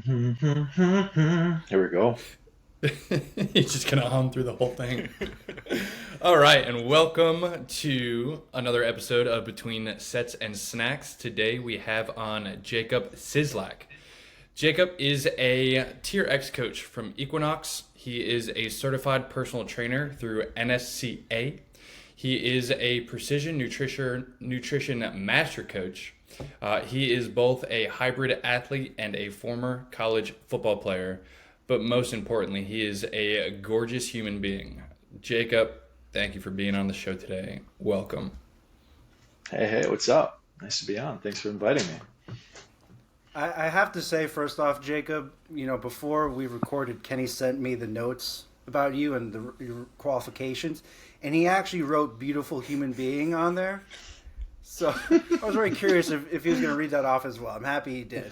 Here we go. He's just gonna hum through the whole thing. All right, and welcome to another episode of Between Sets and Snacks. Today we have on Jakub Szylak. Jakub is a Tier X coach from Equinox. He is a certified personal trainer through NSCA. He is a precision nutrition master coach. He is both a hybrid athlete and a former college football player. But most importantly, he is a gorgeous human being. Jakub, thank you for being on the show today. Welcome. Hey, what's up? Nice to be on. Thanks for inviting me. I have to say, first off, Jakub, before we recorded, Kenny sent me the notes about you and your qualifications, and he actually wrote beautiful human being on there. So I was very curious if he was going to read that off as well. I'm happy he did.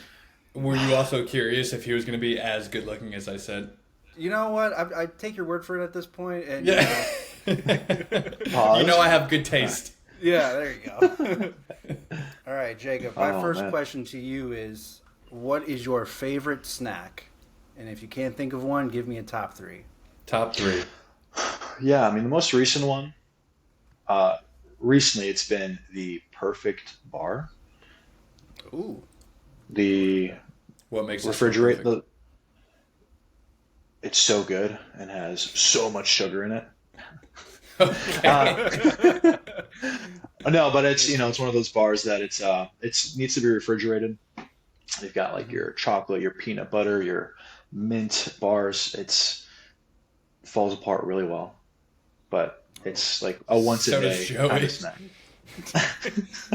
Were you also curious if he was going to be as good looking as I said? You know what? I take your word for it at this point. And, yeah. Pause. I have good taste. Yeah, there you go. All right, Jakub, my first question to you is, what is your favorite snack? And if you can't think of one, give me a top three. Top three. Yeah, the most recent one, recently it's been the perfect bar. Ooh. What makes refrigerate it so it's so good and has so much sugar in it. Okay. No, but it's one of those bars that it needs to be refrigerated. You've got like your chocolate, your peanut butter, your mint bars. It falls apart really well, but it's like a once So a does day Joey. kind of snack.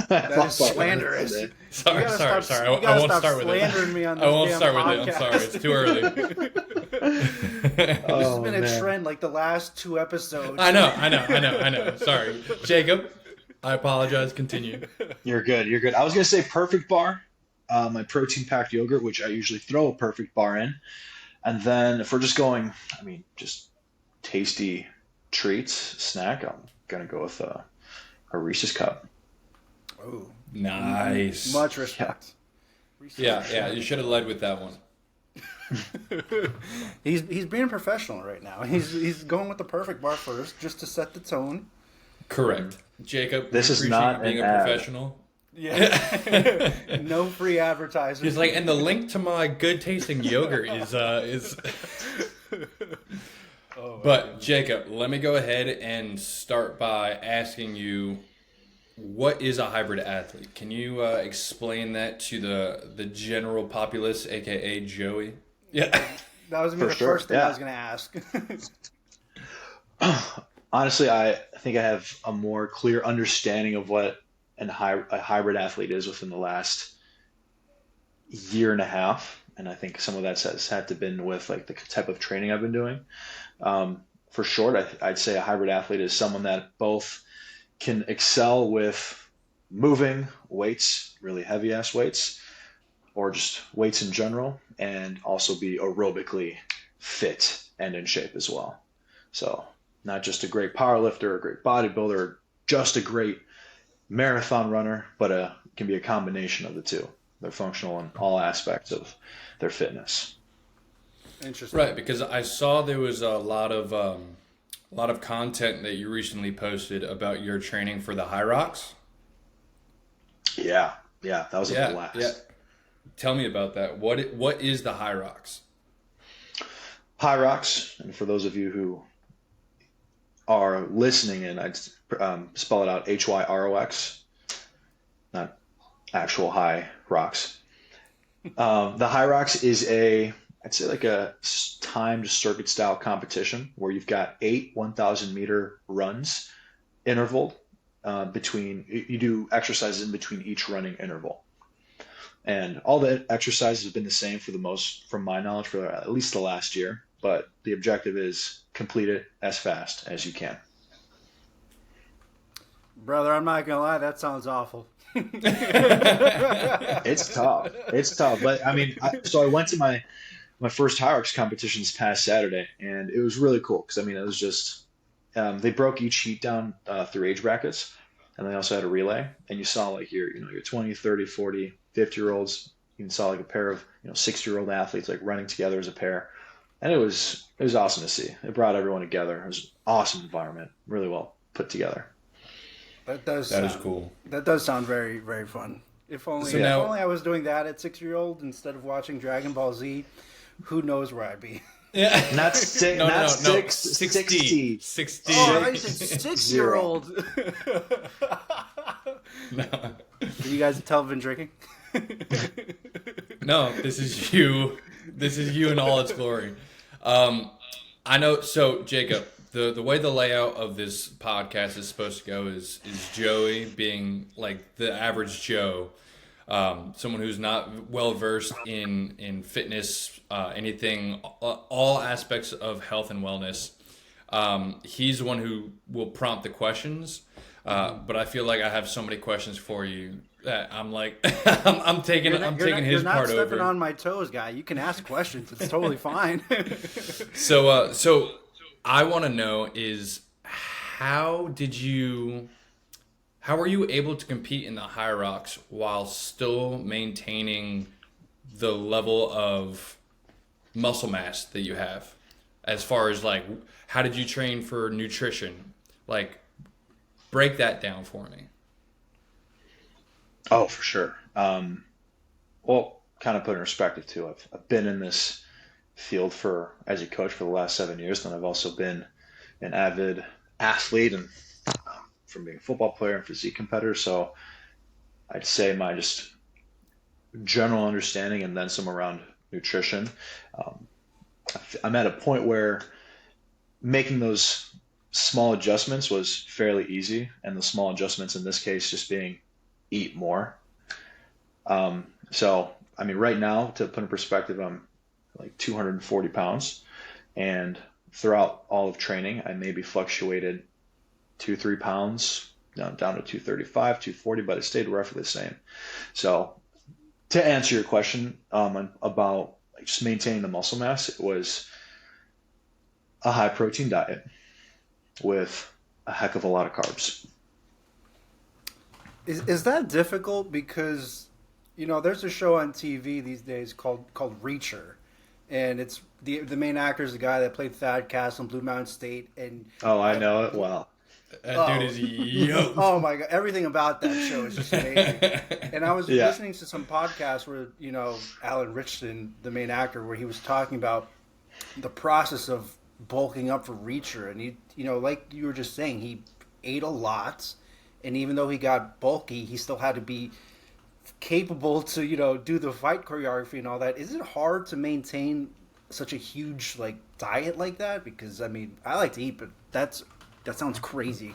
That is slanderous. Sorry. You I gotta won't stop start with it. slandering me on this I won't damn start with it. I'm podcast. sorry. It's too early. This has Oh been a man. trend like the last two episodes. I know. Sorry. Jakub, I apologize. Continue. You're good. You're good. I was gonna say perfect bar, my protein packed yogurt, which I usually throw a perfect bar in, and then if we're just going, just tasty treats snack, I'm gonna go with a Reese's cup. Ooh, Nice. much respect. Yeah. You should have led with that one. He's being professional right now. He's going with the perfect bar first, just to set the tone. Correct. Jakub, This we is appreciate not you being an a ad. professional. Yeah. No free advertising. He's like, and the link to my good tasting yogurt is. But Jakub, let me go ahead and start by asking you, what is a hybrid athlete? Can you explain that to the general populace, aka Joey? Yeah. That was gonna be For the sure, first thing I yeah. was gonna ask. Honestly, I think I have a more clear understanding of what a hybrid athlete is within the last year and a half, and I think some of that has had to been with like the type of training I've been doing. For short, I'd say a hybrid athlete is someone that both can excel with moving weights, really heavy ass weights, or just weights in general, and also be aerobically fit and in shape as well. So not just a great power lifter, a great bodybuilder, or just a great marathon runner, but can be a combination of the two. They're functional in all aspects of their fitness. Interesting. Right, because I saw there was a lot of content that you recently posted about your training for the High Rocks. Yeah, that was a Yeah, blast. yeah. Tell me about that. What is the High Rocks? High Rocks, and for those of you who are listening, and I'd spell it out HYROX, not actual high rocks. The High Rocks is I'd say like a timed circuit style competition where you've got 8 1,000 meter runs intervaled between, you do exercises in between each running interval. And all the exercises have been the same from my knowledge, for at least the last year. But the objective is complete it as fast as you can. Brother, I'm not gonna lie, that sounds awful. It's tough. It's tough. But so I went to my first High Rocks competition this past Saturday, and it was really cool because it was just they broke each heat down through age brackets, and they also had a relay, and you saw like your 20, 30, 40, 50 year olds, you saw like a pair of 6-year-old athletes like running together as a pair, and it was awesome to see. It brought everyone together. It was an awesome environment, really well put together. That is cool. That does sound very, very fun. If only, So if now- only I was doing that at 6-year-old instead of watching Dragon Ball Z. Who knows where I'd be? Yeah. Not six, No, not no, six, 60. 60. 60. Oh, I said 6-year-old. No. Are you guys television drinking? No, this is you. This is you in all its glory. I know. So, Jacob, the way the layout of this podcast is supposed to go is Joey being like the average Joe, someone who's not well versed in fitness, anything, all aspects of health and wellness. He's the one who will prompt the questions. But I feel like I have so many questions for you that I'm like, I'm taking his part over. You're not stepping on my toes, guy. You can ask questions. It's totally fine. So I want to know is how were you able to compete in the high rocks while still maintaining the level of muscle mass that you have? As far as like, how did you train for nutrition? Like, break that down for me. Oh, for sure. Well, kind of put in perspective too. I've been in this field as a coach for the last 7 years, and I've also been an avid athlete and from being a football player and physique competitor. So I'd say my just general understanding and then some around nutrition. I'm at a point where making those small adjustments was fairly easy, and the small adjustments in this case just being eat more. So, I mean, right now, to put in perspective, I'm like 240 pounds, and throughout all of training, I maybe fluctuated 2-3 pounds down to 235, 240, but it stayed roughly the same. So, to answer your question about like just maintaining the muscle mass, it was a high protein diet with a heck of a lot of carbs. Is that difficult? Because there's a show on TV these days called Reacher, and it's the main actor is the guy that played Thad Castle in Blue Mountain State, and Oh, I know it well. That dude is yoked. oh my god, everything about that show is just amazing. And I was Yeah. listening to some podcast where Alan Richardson, the main actor, where he was talking about the process of bulking up for Reacher, and he like you were just saying, he ate a lot, and even though he got bulky, he still had to be capable to do the fight choreography and all that. Is it hard to maintain such a huge like diet like that? Because I mean, I like to eat, but that sounds crazy.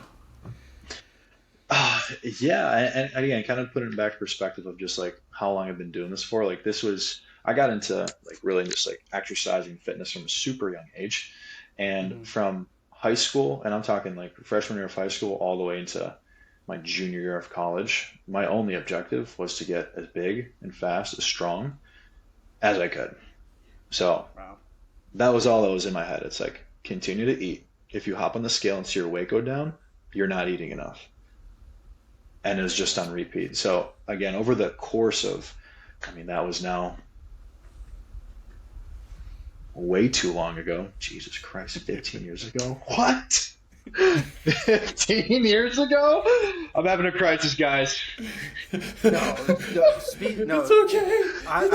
Yeah, and again, kind of put it in back perspective of just like how long I've been doing this for. Like I got into like really just like exercising fitness from a super young age, and from high school, and I'm talking like freshman year of high school all the way into my junior year of college, my only objective was to get as big and fast, as strong as I could. So Wow. that was all that was in my head. It's like continue to eat. If you hop on the scale and see your weight go down, you're not eating enough. And it was just on repeat. So again, over the course of, I mean, that was now way too long ago. Jesus Christ, 15 years ago. What? 15 years ago? I'm having a crisis, guys. No, It's okay. I'm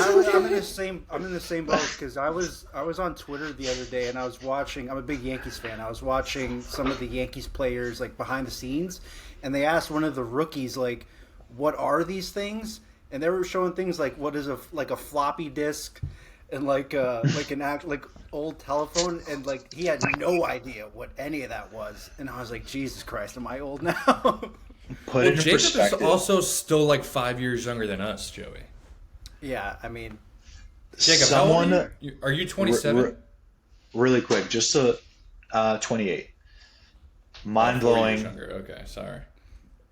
in the same boat, because I was on Twitter the other day, and I was watching. I'm a big Yankees fan. I was watching some of the Yankees players like behind the scenes, and they asked one of the rookies like, "What are these things?" And they were showing things like what is a floppy disk, and like an old telephone, and like he had no idea what any of that was, and I was like, Jesus Christ, am I old now? Put it in Jacob is perspective. also still like 5 years younger than us, Joey. Yeah, I mean, Jacob, Someone, how old are you 27? Really quick, just to 28. Mind 4 years blowing. younger. Okay, sorry.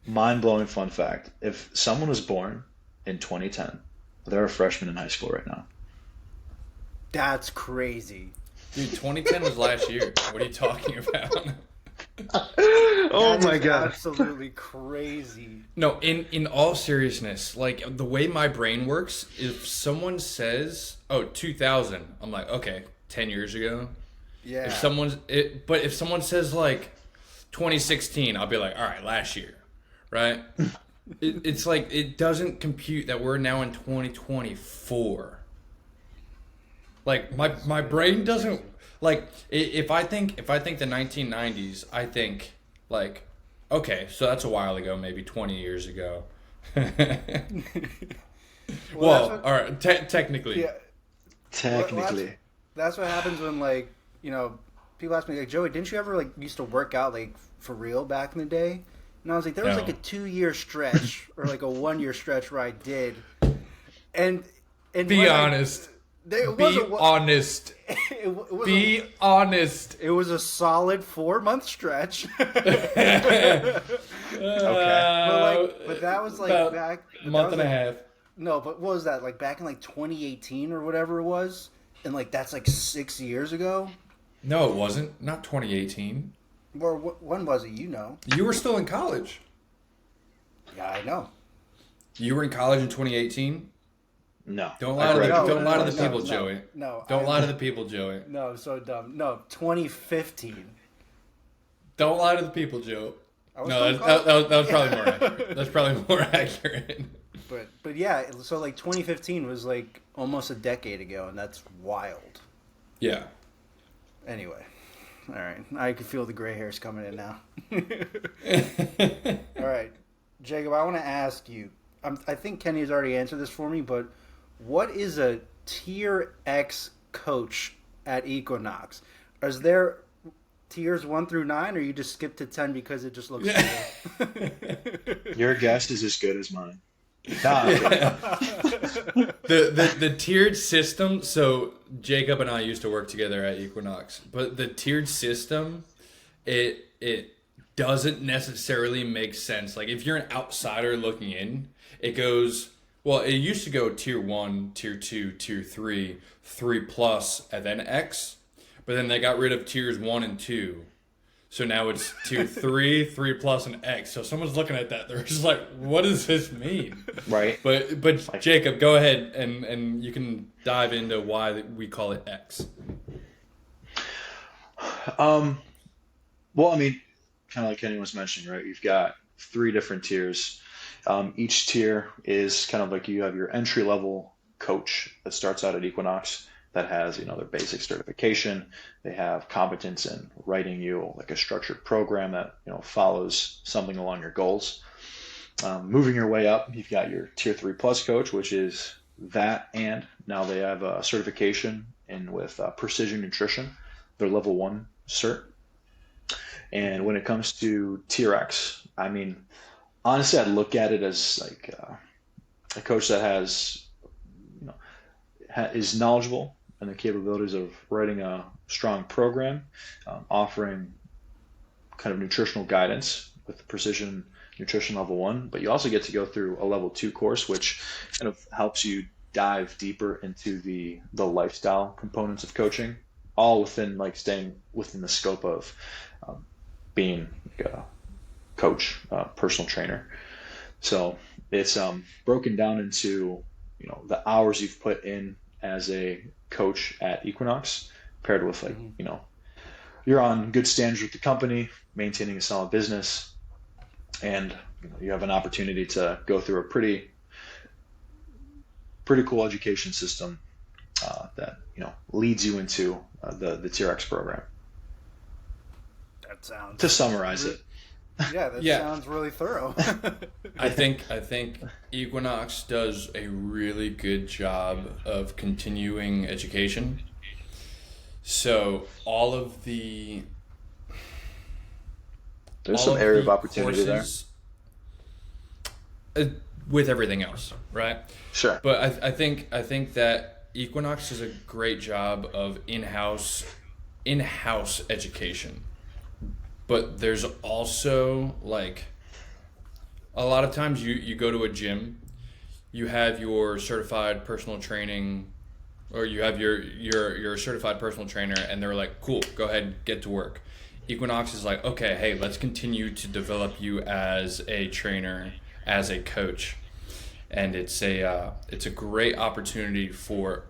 Mind blowing fun fact. If someone was born in 2010, they're a freshman in high school right now. that's crazy. Dude, 2010 was last year. What are you talking about? Oh That my is God. absolutely crazy. No, in all seriousness, like the way my brain works, if someone says, "Oh, 2000," I'm like, "Okay, 10 years ago." Yeah. But if someone says like 2016, I'll be like, "All right, last year." Right? It's like it doesn't compute that we're now in 2024. Like my brain doesn't like if I think the 1990s, I think like okay, so that's a while ago, maybe 20 years ago. Well, that's Well, what. all right, technically. Yeah. Well, Technically. that's what happens when like people ask me like Joey, didn't you ever like used to work out like for real back in the day? And I was like, there was like a No. 2 year stretch or like a 1 year stretch where I did, and Be when honest. there was Be honest. it was Be honest. it was a solid 4 month stretch. Okay. But that was like about back a that month was and a like half. no, but what was that like back in like 2018 or whatever it was, and like that's like 6 years ago. No, it wasn't. Not 2018. Or when was it? You know? You were still in college. Yeah, I know. You were in college in 2018. No. Don't I lie to the, graduated don't in lie to the 27. people, Joey. No, Don't lie to the people, Joey. No, so dumb. No, 2015. Don't lie to the people, Joe. I was No, still that was probably more accurate. That's probably more accurate. But yeah, so like 2015 was like almost a decade ago, and that's wild. Yeah. Anyway, all right, I can feel the gray hairs coming in now. All right, Jacob, I want to ask you. I think Kenny has already answered this for me, but what is a Tier X coach at Equinox? Is there tiers 1 through 9, or you just skip to 10 because it just looks cool? Your guess is as good as mine. Nah, The tiered system. So Jacob and I used to work together at Equinox, but the tiered system, it doesn't necessarily make sense. Like if you're an outsider looking in, it goes. Well, it used to go tier 1, tier 2, tier 3, 3 plus, and then X. But then they got rid of tiers 1 and 2. So now it's tier 3, 3 plus, and X. So someone's looking at that, they're just like, what does this mean? right. But Jacob, go ahead and you can dive into why we call it X. Well, I mean, kind of like Kenny was mentioning, right? You've got three different tiers. Each tier is kind of like you have your entry level coach that starts out at Equinox that has, their basic certification. They have competence in writing you like a structured program that, follows something along your goals. Moving your way up, you've got your tier 3 plus coach, which is that, and now they have a certification in with precision nutrition. They're level 1 cert. And when it comes to tier X, I mean, honestly, I'd look at it as like a coach that has, is knowledgeable and the capabilities of writing a strong program, offering kind of nutritional guidance with precision nutrition level 1, but you also get to go through a level 2 course, which kind of helps you dive deeper into the lifestyle components of coaching, all within like staying within the scope of being like a coach, personal trainer. So it's broken down into the hours you've put in as a coach at Equinox, paired with like you're on good standards with the company, maintaining a solid business, and you have an opportunity to go through a pretty cool education system that leads you into the TRX program. That sounds. To summarize it. Yeah, that Yeah. sounds really thorough. I think Equinox does a really good job of continuing education. So There's all some of area of the opportunity courses, with everything else, right? there. Sure. But I think that Equinox does a great job of in-house education. But there's also like a lot of times you go to a gym, you have your certified personal training, or you have your certified personal trainer, and they're like, cool, go ahead and get to work. Equinox is like, okay, hey, let's continue to develop you as a trainer, as a coach, and it's a great opportunity for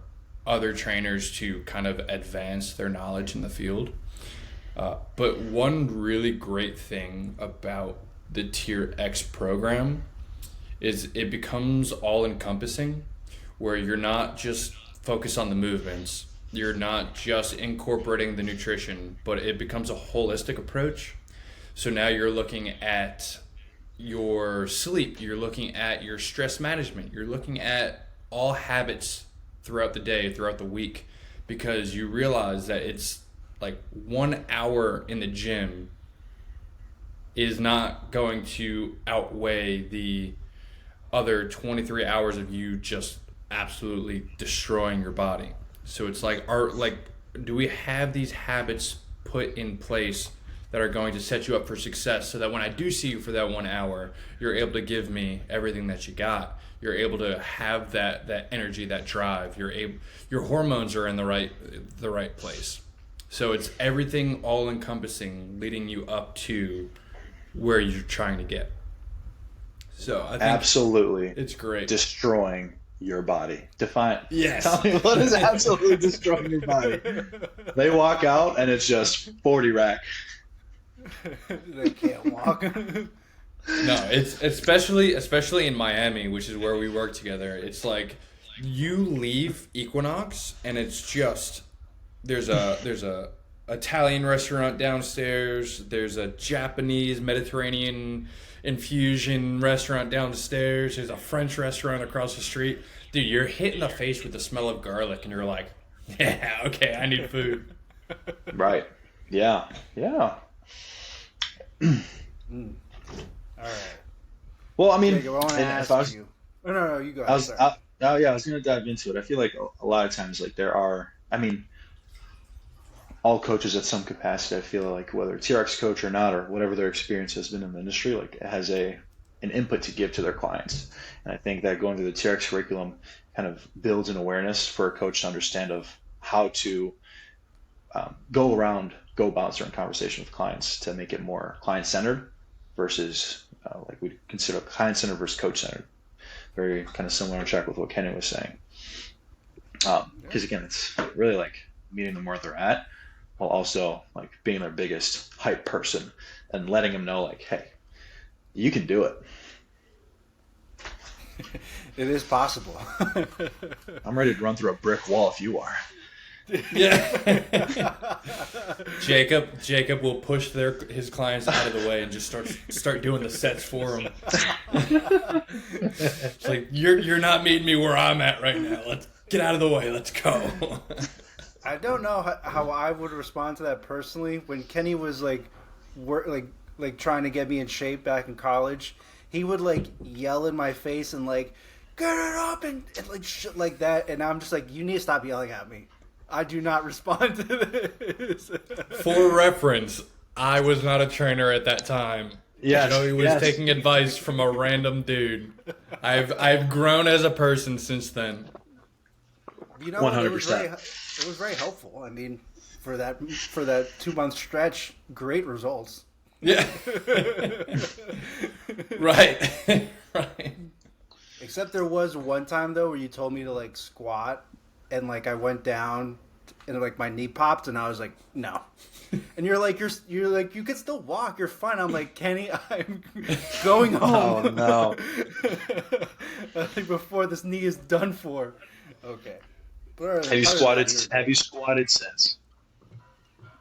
other trainers to kind of advance their knowledge in the field. But one really great thing about the Tier X program is it becomes all encompassing, where you're not just focused on the movements, you're not just incorporating the nutrition, but it becomes a holistic approach. So now you're looking at your sleep, you're looking at your stress management, you're looking at all habits throughout the day, throughout the week, because you realize that it's like 1 hour in the gym is not going to outweigh the other 23 hours of you just absolutely destroying your body. So it's like, do we have these habits put in place that are going to set you up for success, so that when I do see you for that 1 hour, you're able to give me everything that you got. You're able to have that energy, that drive. Your hormones are in the right place. So it's everything all encompassing, leading you up to where you're trying to get. So I think Absolutely it's great. destroying your body. Define. Yes. Tell me what is absolutely destroying your body. They walk out and it's just 40 rack. They can't walk. No, it's especially in Miami, which is where we work together. It's like you leave Equinox and it's just there's a Italian restaurant downstairs, there's a Japanese Mediterranean infusion restaurant downstairs, there's a French restaurant across the street. Dude, you're hit in the face with the smell of garlic and you're like, yeah, okay, I need food. Right. Yeah. Yeah. All right. Well, I mean, Jacob, I want to and ask if I was, you. Oh, no, you go I ahead. was, Sorry. oh yeah, I was gonna dive into it. I feel like a lot of times, like there are, I mean, all coaches at some capacity. I feel like whether it's TRX coach or not, or whatever their experience has been in the industry, like it has an input to give to their clients. And I think that going through the TRX curriculum kind of builds an awareness for a coach to understand of how to go about certain conversation with clients to make it more client centered versus like we consider client centered versus coach centered. Very kind of similar in track with what Kenny was saying. Because again, it's really like meeting them where they're at, while also like being their biggest hype person and letting them know like, hey, you can do it. It is possible. I'm ready to run through a brick wall if you are. Yeah. Jacob will push his clients out of the way and just start doing the sets for them. It's like you're not meeting me where I'm at right now. Let's get out of the way. Let's go. I don't know how I would respond to that personally. When Kenny was like trying to get me in shape back in college, he would like yell in my face and like get it up and like shit like that, and I'm just like, you need to stop yelling at me. I do not respond to this. For reference, I was not a trainer at that time. Yes, Joey was yes. taking advice from a random dude. I've grown as a person since then. You know, 100%. It was very helpful. I mean, for that 2-month stretch, great results. Yeah. Right. Right. Except there was one time though where you told me to like squat, and like I went down and like my knee popped and I was like, no. And you're like you can still walk, you're fine. I'm like, Kenny, I'm going home. Oh no. Before this knee is done for. Okay. But Have you squatted since?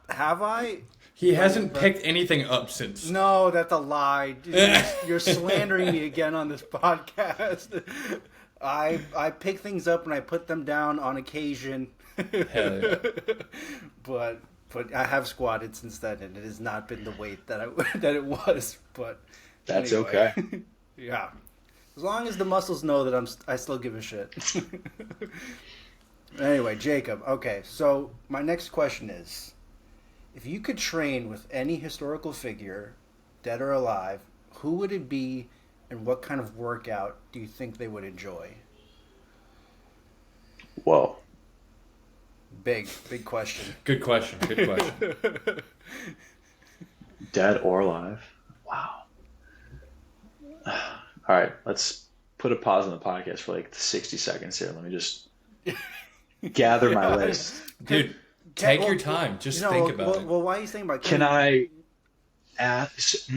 Have I? He hasn't picked anything up since. No, that's a lie. You're slandering me again on this podcast. I pick things up and I put them down on occasion. Hell yeah. But I have squatted since then, and it has not been the weight that it was. But That's anyway. okay. Yeah, as long as the muscles know that I still give a shit. Anyway, Jacob. Okay, so my next question is: if you could train with any historical figure, dead or alive, who would it be, and what kind of workout do you think they would enjoy? Whoa. Big question. Good question. Dead or alive? Wow. All right, let's put a pause on the podcast for like 60 seconds here. Let me just gather my list. Dude, take your time. Just think about it. Well, why are you thinking about Can I ask?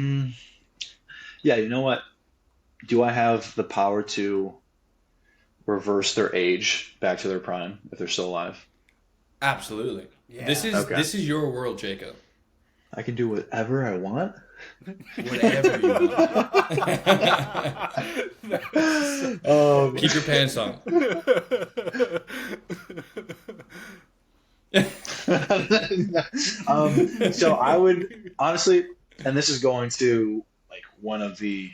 Yeah, you know what? Do I have the power to reverse their age back to their prime if they're still alive? Absolutely. Yeah. This is your world, Jacob. I can do whatever I want. Whatever you want. Keep your pants on. So I would honestly, and this is going to like one of the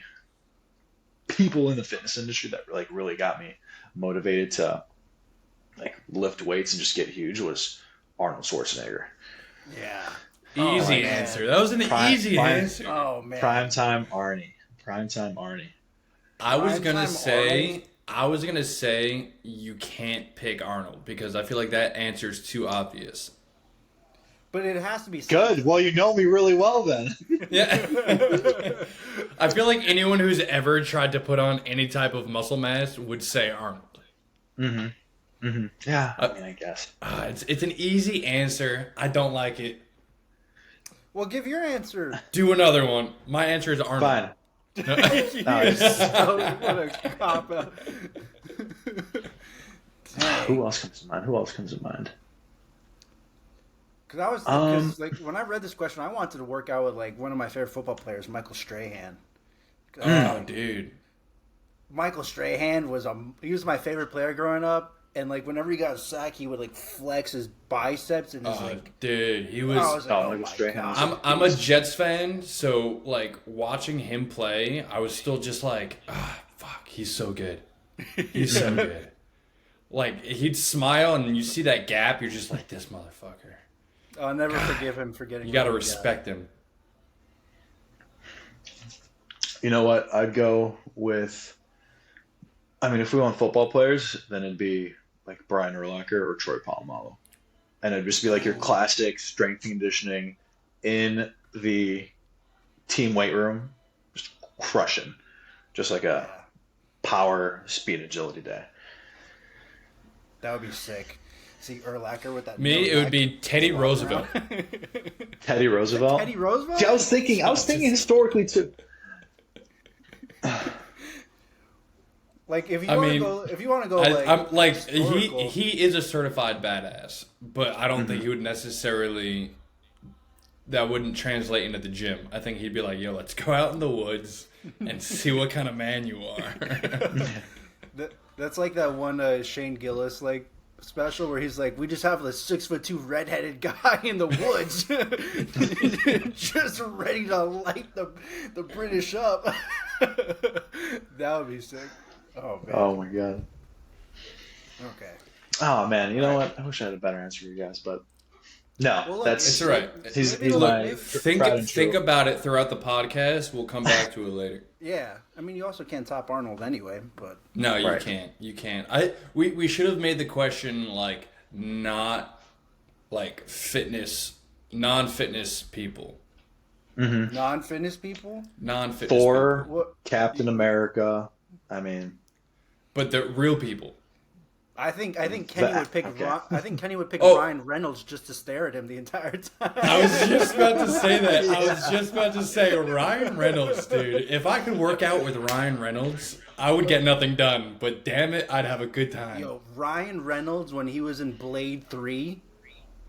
people in the fitness industry that like really got me motivated to like lift weights and just get huge was Arnold Schwarzenegger. Yeah. Easy answer. That was an easy answer. Oh man. Primetime Arnie. Primetime Arnie. I was gonna say you can't pick Arnold because I feel like that answer is too obvious. But it has to be Good. Well, you know me really well then. Yeah. I feel like anyone who's ever tried to put on any type of muscle mass would say Arnold. Mm-hmm. Mm-hmm. Yeah. I mean, I guess. It's an easy answer. I don't like it. Well, give your answer. Do another one. My answer is Arnold. Fine. Nice. What a cop out. Who else comes to mind? Who else comes to mind? Because like when I read this question, I wanted to work out with like one of my favorite football players, Michael Strahan. Oh, dude. Michael Strahan he was my favorite player growing up, and like whenever he got a sack, he would like flex his biceps and his dude, he was. I was like, Michael Strahan. I'm a Jets fan, so like watching him play, I was still just like, fuck, he's so good. He's so good. Like he'd smile, and you see that gap, you're just like, this motherfucker. I'll never forgive him for getting. You got to respect him. You know what? I'd go with. I mean, if we want football players, then it'd be like Brian Urlacher or Troy Polamalu, and it'd just be like your classic strength and conditioning in the team weight room, just crushing, just like a power, speed, agility day. That would be sick. See Urlacher with that. Me, it would be Teddy Roosevelt. Teddy Roosevelt. Teddy Roosevelt. See, I was thinking historically too. Like if you want to go, I'm like historical. he is a certified badass, but I don't think he would necessarily. That wouldn't translate into the gym. I think he'd be like, "Yo, let's go out in the woods and see what kind of man you are." That's like that one Shane Gillis like special where he's like, "We just have a 6'2" redheaded guy in the woods, just ready to light the British up." That would be sick. Oh man. Oh my god. Okay. Oh man, you know what? I wish I had a better answer for you guys, but no, Well, look, that's It's all right. he's Look, my think about it throughout the podcast. We'll come back to it later. Yeah, I mean, you also can't top Arnold anyway, but No, you Right. can't. You can't. We should have made the question like not like non-fitness people. non-fitness people. Non-fitness Thor, people. What? Captain America. I mean, But the real people. I think Kenny would pick. Okay. I think Kenny would pick Oh. Ryan Reynolds just to stare at him the entire time. I was just about to say that. I was just about to say Ryan Reynolds, dude. If I could work out with Ryan Reynolds, I would get nothing done. But damn it, I'd have a good time. Yo, Ryan Reynolds when he was in Blade 3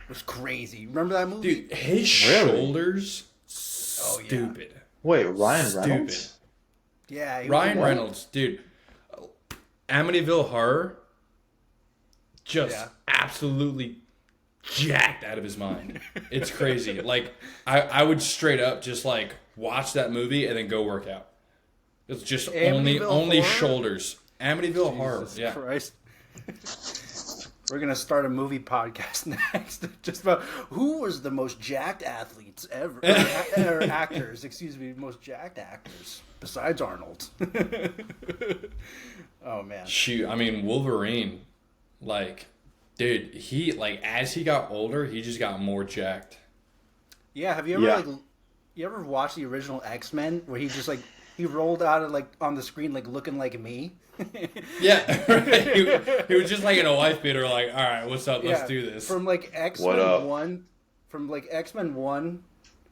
was crazy. Remember that movie? Dude, his Really? shoulders, Oh, yeah. stupid. wait, Ryan Stupid. Reynolds? Yeah, he Ryan was- Reynolds, dude. Amityville Horror, just Yeah. absolutely jacked out of his mind. It's crazy. Like I would straight up just like watch that movie and then go work out. It's just only Amityville Horror? shoulders. Amityville Horror. Jesus Yeah. Christ. We're gonna start a movie podcast next, just about who was the most jacked athletes ever, or actors. Excuse me, most jacked actors besides Arnold. Oh man, Shoot, I mean Wolverine, like, dude, he like as he got older, he just got more jacked. yeah. Have you ever Yeah. like, You ever watch the original X-Men where he just like he rolled out of like on the screen like looking like me? Yeah, right. He was just like in a wife beater, like, all right, what's up? Let's Yeah, do this. from like What X-Men up? 1, from like X-Men 1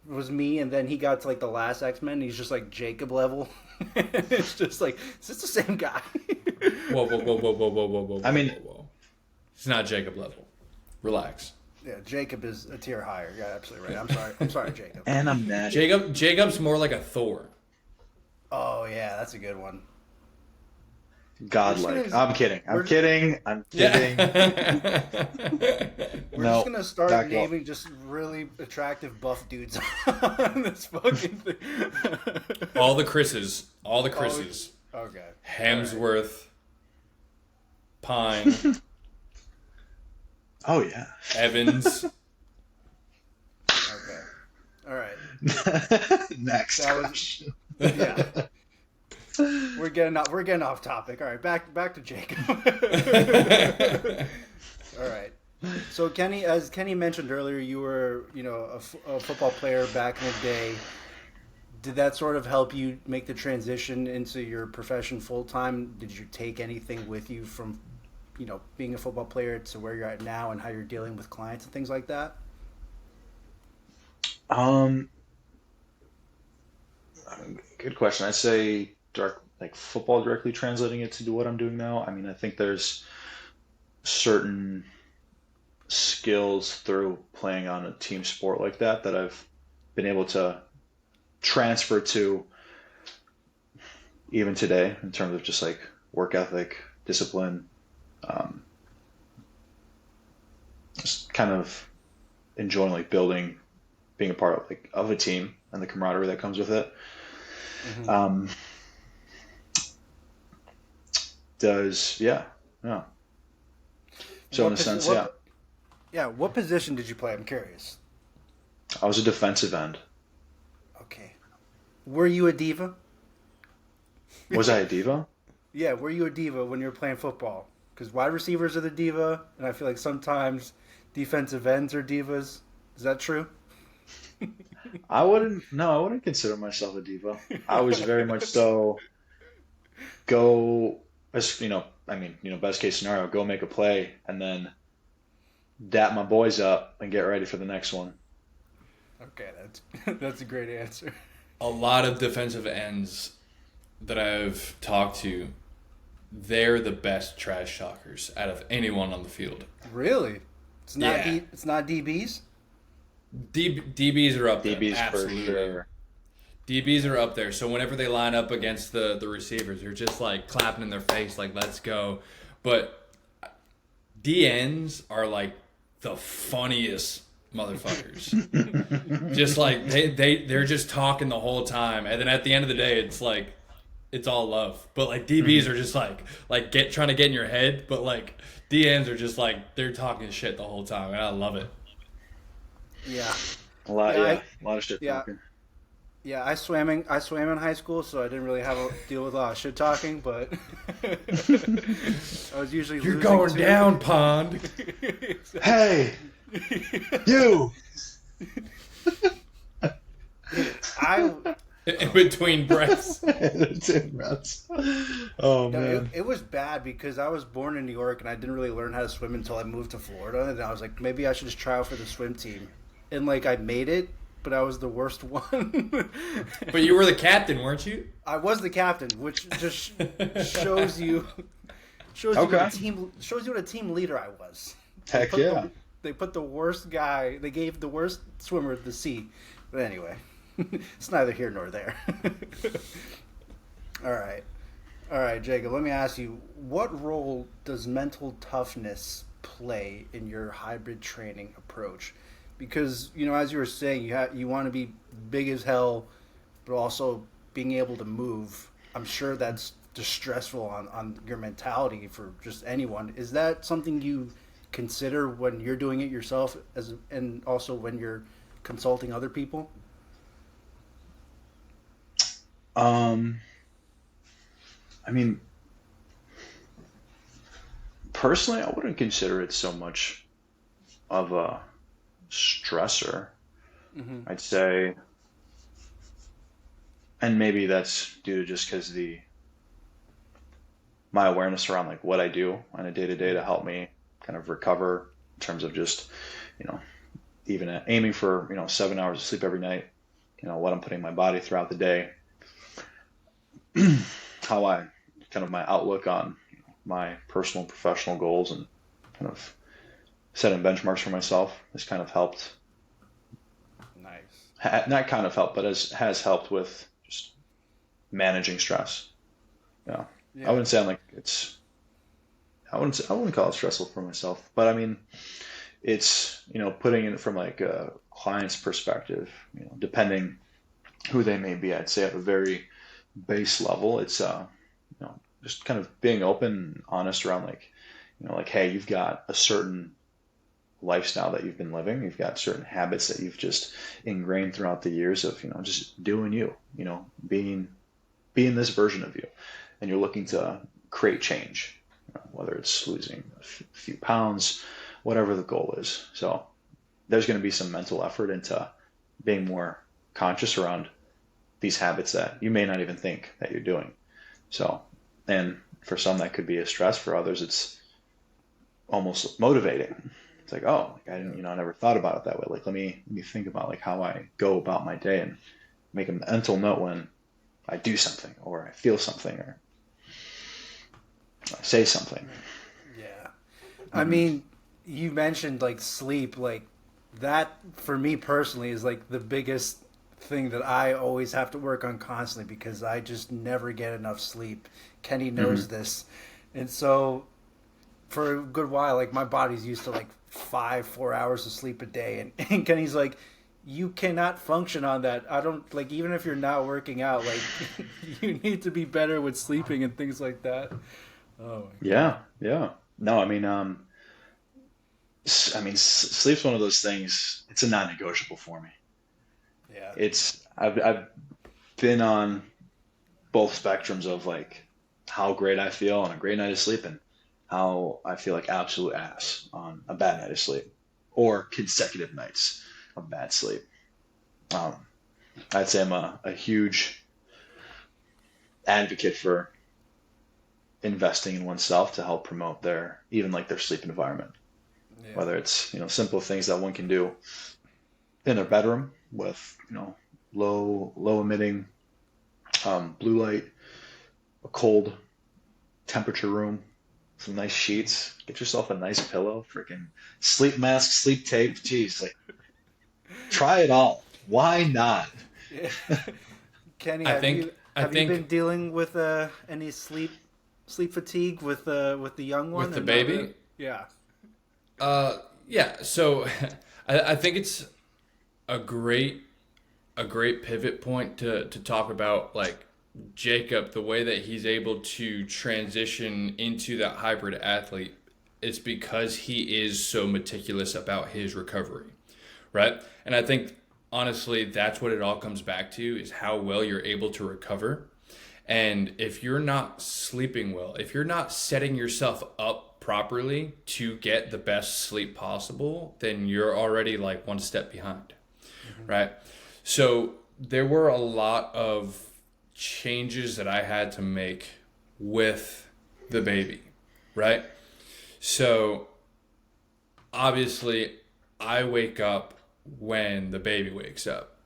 was me, and then he got to like the last X-Men, and he's just like Jacob level. It's just like, is this the same guy? Whoa, whoa, whoa, whoa, whoa, whoa, whoa, whoa, I mean, whoa, whoa. It's not Jacob level. Relax. Yeah, Jacob is a tier higher. Yeah, absolutely right. I'm sorry, Jacob. and I'm mad. Jacob's more like a Thor. Oh yeah, that's a good one. Godlike. We're just gonna- I'm kidding. I'm we're- kidding. I'm kidding. Yeah. We're No, just gonna start back naming just really attractive buff dudes on this fucking thing. All the Chris's. All the Chris's. Okay. Hemsworth. Pine. Oh yeah. Evans. Okay. All right. Next That was- question. Yeah. We're getting off topic. All right, back to Jacob. All right. So Kenny, as Kenny mentioned earlier, you were a football player back in the day. Did that sort of help you make the transition into your profession full time? Did you take anything with you from being a football player to where you're at now and how you're dealing with clients and things like that? Good question. I'd say football directly translating it to what I'm doing now. I mean, I think there's certain skills through playing on a team sport like that I've been able to transfer to even today in terms of just like work ethic, discipline, just kind of enjoying like being a part of of a team and the camaraderie that comes with it. Mm-hmm. Yeah. So in a sense, yeah, Yeah, what position did you play? I'm curious. I was a defensive end. Okay. Were you a diva? Was I a diva? Yeah, were you a diva when you were playing football? Because wide receivers are the diva, and I feel like sometimes defensive ends are divas. Is that true? I wouldn't consider myself a diva. I was very much so go as best case scenario, go make a play and then dap my boys up and get ready for the next one. Okay, that's a great answer. A lot of defensive ends that I've talked to, they're the best trash talkers out of anyone on the field. Really? It's not Yeah. It's not DBs? DBs are up there. DBs for Absolutely. sure. DBs are up there. So whenever they line up against the receivers, they're just like clapping in their face, like, let's go. But DNs are like the funniest motherfuckers. Just like they're just talking the whole time. And then at the end of the day, it's like, it's all love. But like DBs are just like trying to get in your head. But like DNs are just like, they're talking shit the whole time. And I love it. Yeah. A lot, Yeah, a lot of shit yeah. talking. Yeah, I swam in high school, so I didn't really have to deal with a lot of shit talking, but I was usually You're losing going too. down, Pond. Hey, you! I In between breaths. Oh No, man. it was bad because I was born in New York and I didn't really learn how to swim until I moved to Florida. And I was like, maybe I should just try out for the swim team. And like, I made it, but I was the worst one. But you were the captain, weren't you? I was the captain, which just shows you Okay. what a team leader I was. Heck yeah. They put the worst guy. They gave the worst swimmer the seat. But anyway, it's neither here nor there. All right, Jacob. Let me ask you: what role does mental toughness play in your hybrid training approach? Because as you were saying, you want to be big as hell, but also being able to move. I'm sure that's just stressful on your mentality for just anyone. Is that something you consider when you're doing it yourself, and also when you're consulting other people? I mean, personally, I wouldn't consider it so much of a stressor. Mm-hmm. I'd say and maybe that's due to just because the my awareness around like what I do on a day to day to help me kind of recover in terms of just, you know, even aiming for, 7 hours of sleep every night, what I'm putting in my body throughout the day, how I kind of my outlook on my personal and professional goals and kind of setting benchmarks for myself has kind of helped, Nice. not kind of helped, but has helped with just managing stress. Yeah. I Yeah. wouldn't say I'm like I wouldn't call it stressful for myself, but I mean, it's, putting it from like a client's perspective, depending who they may be, I'd say at a very base level, it's, just kind of being open and honest around like, like, hey, you've got a certain lifestyle that you've been living. You've got certain habits that you've just ingrained throughout the years of, just doing you, being this version of you. And you're looking to create change, whether it's losing a few pounds, whatever the goal is. So there's going to be some mental effort into being more conscious around these habits that you may not even think that you're doing. So, and for some that could be a stress. For others, it's almost motivating. It's like, oh, like I didn't, I never thought about it that way. Like, let me think about like how I go about my day and make a mental note when I do something or I feel something or I say something. Yeah. I Hmm. mean, you mentioned like sleep, like that for me personally is like the biggest thing that I always have to work on constantly because I just never get enough sleep. Kenny knows Hmm. this. And so for a good while, like my body's used to like 4 hours of sleep a day. And Kenny's like, you cannot function on that. I don't like, even if you're not working out, like you need to be better with sleeping and things like that. Oh my God. Yeah, yeah. No, I mean, sleep's one of those things. It's a non-negotiable for me. Yeah. I've been on both spectrums of like how great I feel on a great night of sleep and how I feel like absolute ass on a bad night of sleep or consecutive nights of bad sleep. Um, I'd say I'm a huge advocate for investing in oneself to help promote their even like their sleep environment, Yeah. whether it's simple things that one can do in their bedroom with low emitting blue light, a cold temperature room, some nice sheets, get yourself a nice pillow, freaking sleep mask, sleep tape. Jeez, like try it all. Why not? Yeah. Kenny, I have think you I have you been think dealing with any sleep fatigue with the young one with the or not really? baby, Yeah. yeah. So I think it's a great a great pivot point to talk about like Jacob, the way that he's able to transition into that hybrid athlete. It's because he is so meticulous about his recovery, right? And I think honestly, that's what it all comes back to is how well you're able to recover. And if you're not sleeping well, if you're not setting yourself up properly to get the best sleep possible, then you're already like one step behind, Hmm. right? So there were a lot of changes that I had to make with the baby, right? So obviously, I wake up when the baby wakes up.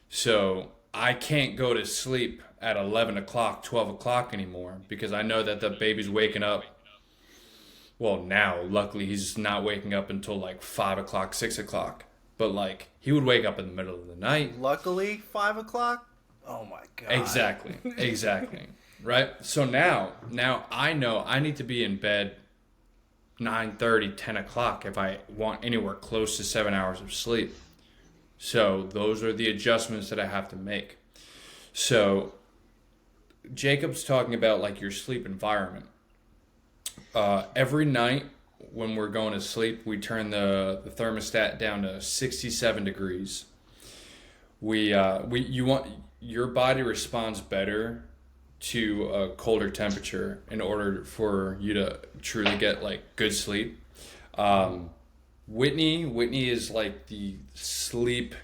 So I can't go to sleep at 11 o'clock, 12 o'clock anymore because I know that the baby's waking up. Well, now, luckily, he's not waking up until like 5 o'clock, 6 o'clock. But like, he would wake up in the middle of the night. Luckily, 5 o'clock. Oh my God. Exactly, exactly. Right? So now I know I need to be in bed 9:30, 10 o'clock if I want anywhere close to 7 hours of sleep. So those are the adjustments that I have to make. So Jacob's talking about like your sleep environment. Every night when we're going to sleep, we turn the thermostat down to 67 degrees. We you want your body responds better to a colder temperature in order for you to truly get like good sleep. Um, Whitney is like the sleep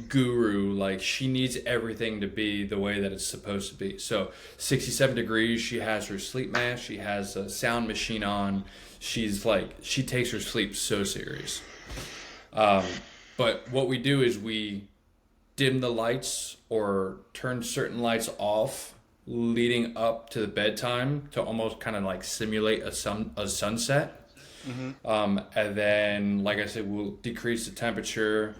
guru. Like, she needs everything to be the way that it's supposed to be. So 67 degrees, she has her sleep mask, she has a sound machine on. She's like, she takes her sleep so serious. But what we do is we dim the lights or turn certain lights off leading up to the bedtime to almost kind of like simulate a sunset. And then, like I said, we'll decrease the temperature.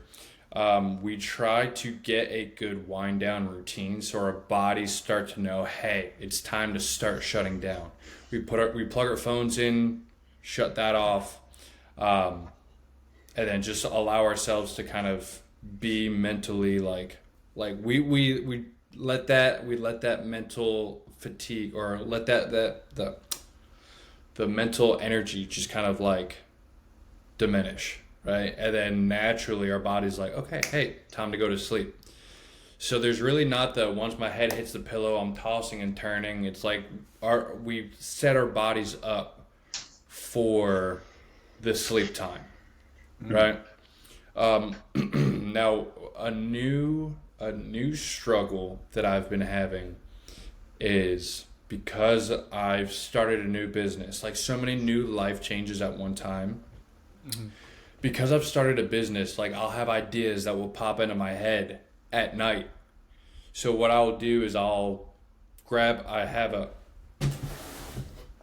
We try to get a good wind down routine so our bodies start to know, hey, it's time to start shutting down. We plug our phones in, shut that off, and then just allow ourselves to kind of be mentally like we let that mental fatigue, or let the mental energy just kind of like diminish, right? And then naturally our body's like, okay, hey, time to go to sleep. So there's really not the once my head hits the pillow, I'm tossing and turning. It's like we set our bodies up for the sleep time, right? Now a new struggle that I've been having is because I've started a new business, like so many new life changes at one time. Because I've started a business, like I'll have ideas that will pop into my head at night. So what I'll do is I have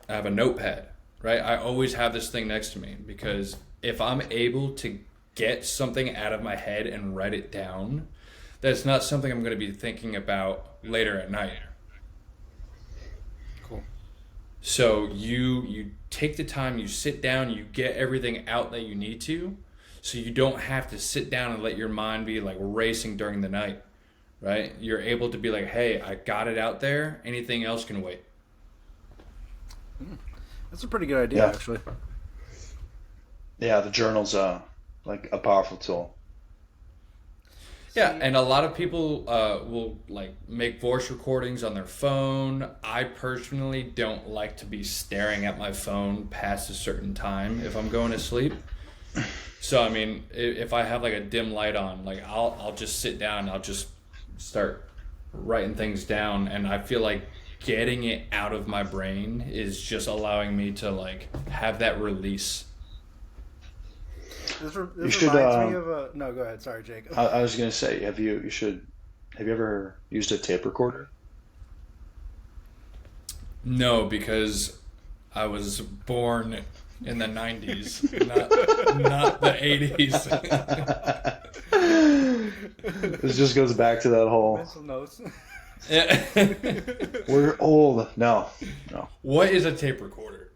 a notepad, right? I always have this thing next to me, because if I'm able to get something out of my head and write it down, that's not something I'm going to be thinking about later at night. Cool. So you take the time, you sit down, you get everything out that you need to, so you don't have to sit down and let your mind be like racing during the night, right? You're able to be like, hey, I got it out there. Anything else can wait. That's a pretty good idea, actually. Yeah, the journal's like a powerful tool. Yeah, and a lot of people will like make voice recordings on their phone. I personally don't like to be staring at my phone past a certain time if I'm going to sleep. So I mean, if I have like a dim light on, like I'll just sit down and I'll just start writing things down, and I feel like getting it out of my brain is just allowing me to like have that release. This reminds me of a... No, go ahead. Sorry, Jacob. I was gonna say, have you ever used a tape recorder? No, because I was born in the 90s, not the 80s. This just goes back to that whole Mental notes. Yeah. we're old. No. What is a tape recorder?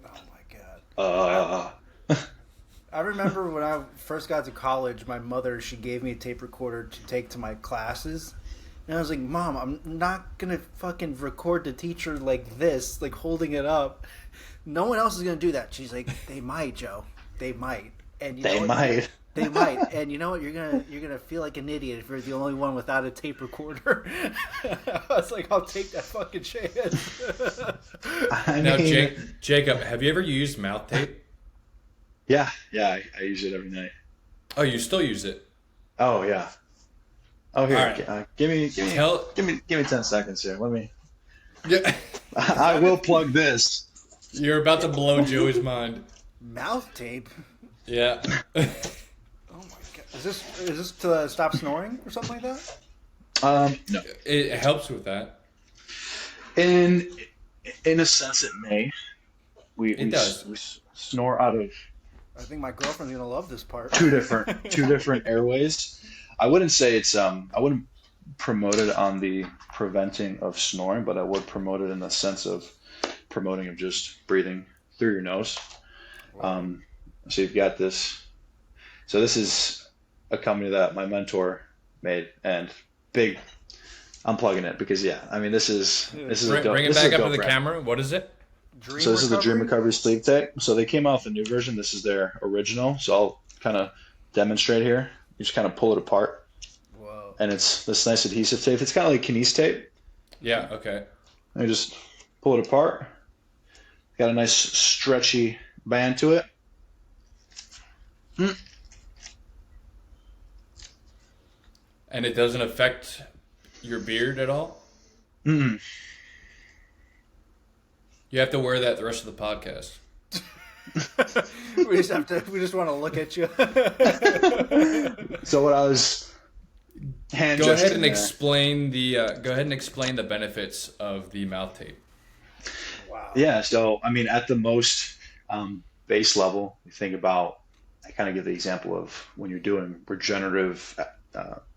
Oh my god. Uh, I remember when I first got to college, my mother, she gave me a tape recorder to take to my classes. And I was like, Mom, I'm not going to fucking record the teacher like this, like holding it up. No one else is going to do that. She's like, they might, Joe. They might. And you know they what? might. They might. And you know what? You're gonna feel like an idiot if you're the only one without a tape recorder. I was like, I'll take that fucking chance. Now, Jacob, have you ever used mouth tape? Yeah, I use it every night. Oh, you still use it? Oh yeah. Oh here, All right. give me 10 seconds here. Let me. Yeah. I will plug this. You're about to blow Joey's mind. Mouth tape? Yeah. Oh my god. Is this to stop snoring or something like that? No. It helps with that. In a sense, it may. We does. We snore out of I think my girlfriend's gonna love this part. two different airways. I wouldn't say it's I wouldn't promote it on the preventing of snoring, but I would promote it in the sense of promoting of just breathing through your nose. So you've got this. So this is a company that my mentor made, and big. I'm plugging it because I mean this is a dope. Bring it back up to the camera. What is it? So this is the Dream Recovery Sleep Tape. So they came out with a new version. This is their original. So I'll kind of demonstrate here. You just kind of pull it apart. Whoa. And it's this nice adhesive tape. It's kind of like Kines tape. Yeah, okay. And you just pull it apart. Got a nice stretchy band to it. And it doesn't affect your beard at all? Mm. You have to wear that the rest of the podcast. We just want to look at you. So what I was hand Go ahead gesturing and there. explain the benefits of the mouth tape. Wow. Yeah, so I mean, at the most base level, you think about. I kind of give the example of when you're doing regenerative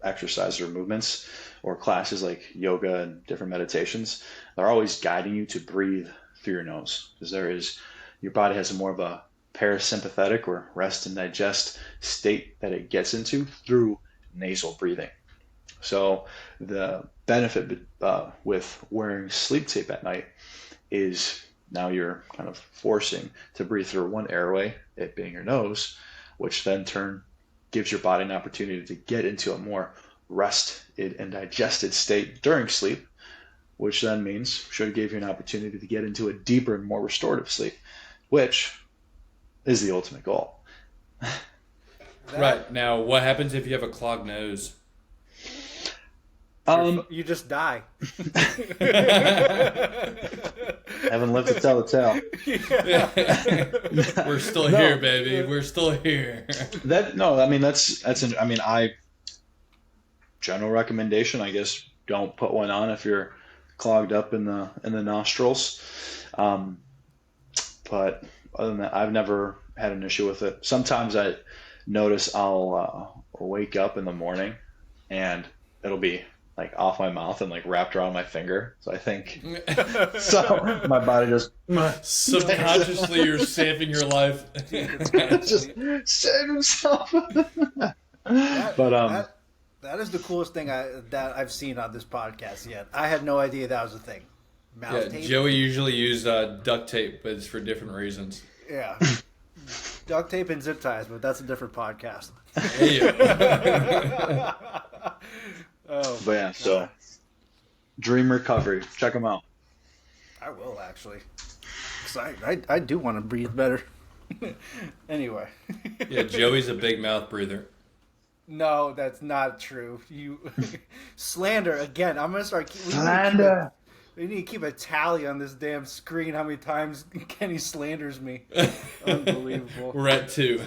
exercises or movements, or classes like yoga and different meditations. They're always guiding you to breathe through your nose, because your body has more of a parasympathetic or rest and digest state that it gets into through nasal breathing. So the benefit with wearing sleep tape at night is now you're kind of forcing to breathe through one airway, it being your nose, which then turn gives your body an opportunity to get into a more rested and digested state during sleep, which then means should give you an opportunity to get into a deeper and more restorative sleep, which is the ultimate goal. Right. Now, what happens if you have a clogged nose? You just die. Haven't lived to tell the tale. We're still No. here, baby. We're still here. General recommendation, I guess. Don't put one on if you're clogged up in the nostrils. But other than that, I've never had an issue with it. Sometimes I notice I'll wake up in the morning and it'll be like off my mouth and like wrapped around my finger. So I think so. My body just Subconsciously, you're saving your life. just save himself. But That is the coolest thing that I've seen on this podcast yet. I had no idea that was a thing. Mouth Yeah, tape. Joey usually used duct tape, but it's for different reasons. Yeah. Duct tape and zip ties, but that's a different podcast. Yeah. Oh, But yeah, so Dream Recovery, check them out. I will actually. 'Cause I do want to breathe better. Anyway. Yeah, Joey's a big mouth breather. No, that's not true. You slander again. I'm gonna start. Slander. We need to keep a tally on this damn screen. How many times Kenny slanders me? Unbelievable. We're at 2.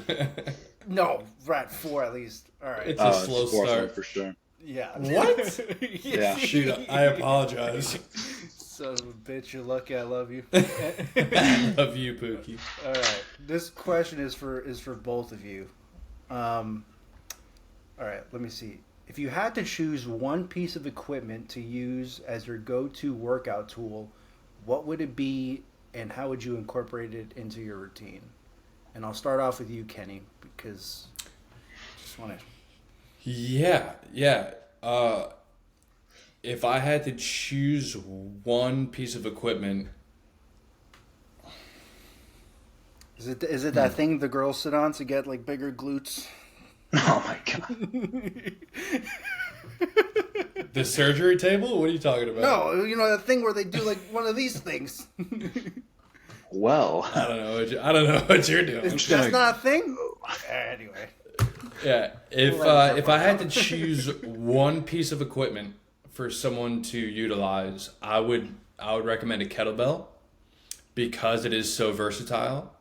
No, we're at 4 at least. All right. It's a slow it's the fourth one start. for sure. Yeah. What? Yeah. Shoot, I apologize. Son of a bitch, you're lucky I love you. I love you, Pookie. All right. This question is for both of you. All right, let me see. If you had to choose one piece of equipment to use as your go-to workout tool, what would it be and how would you incorporate it into your routine? And I'll start off with you, Kenny, because I just want to... Yeah. If I had to choose one piece of equipment, Is it that thing the girls sit on to get like bigger glutes? Oh my god. the surgery table? What are you talking about? No, you know that thing where they do like one of these things. Well, I don't know what you're doing. That's not a thing. Anyway, Yeah, if I had to choose one piece of equipment for someone to utilize, I would recommend a kettlebell because it is so versatile,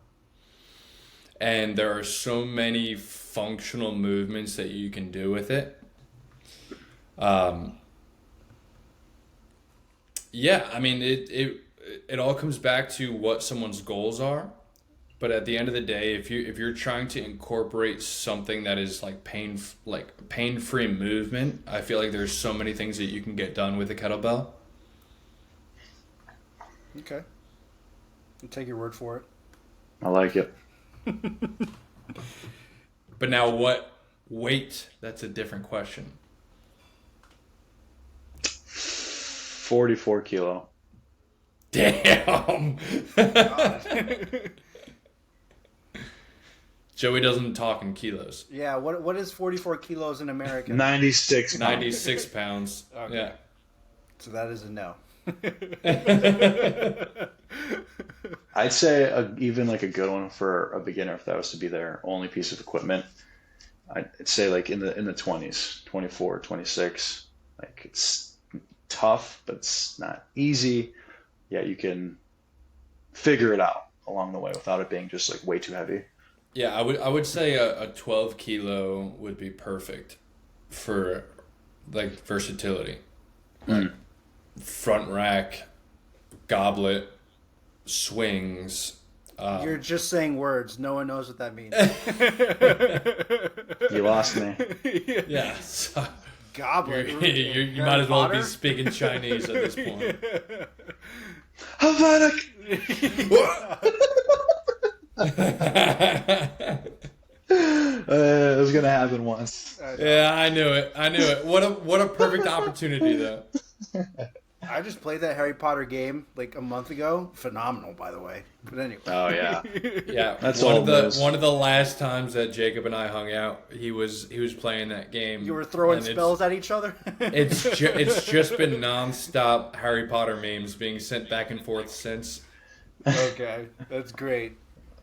and there are so many functional movements that you can do with it. Yeah, I mean it all comes back to what someone's goals are. But at the end of the day, if you're trying to incorporate something that is like pain-free movement, I feel like there's so many things that you can get done with a kettlebell. okay. I'll take your word for it. I like it. But now what weight? That's a different question. 44 kilo. Damn. Joey doesn't talk in kilos. Yeah, what is 44 kilos in American? 96 pounds. 96 pounds. Okay. Yeah. So that is a no. I'd say even like a good one for a beginner, if that was to be their only piece of equipment, I'd say like in the 20s, 24, 26. Like it's tough, but it's not easy. Yeah, you can figure it out along the way without it being just like way too heavy. Yeah, I would say a 12 kilo would be perfect for like versatility. Like Mm. front rack, goblet, swings. You're just saying words. No one knows what that means. You lost me. Yeah, so Goblet. you might as well be speaking Chinese at this point. Havana. It was gonna happen once. Yeah, I knew it. I knew it. What a perfect opportunity though. I just played that Harry Potter game like a month ago. Phenomenal, by the way. But anyway. Oh yeah. Yeah, That's one all of the those. one of the last times that Jacob and I hung out, he was playing that game. You were throwing and spells at each other? It's just been nonstop Harry Potter memes being sent back and forth since. Okay, that's great.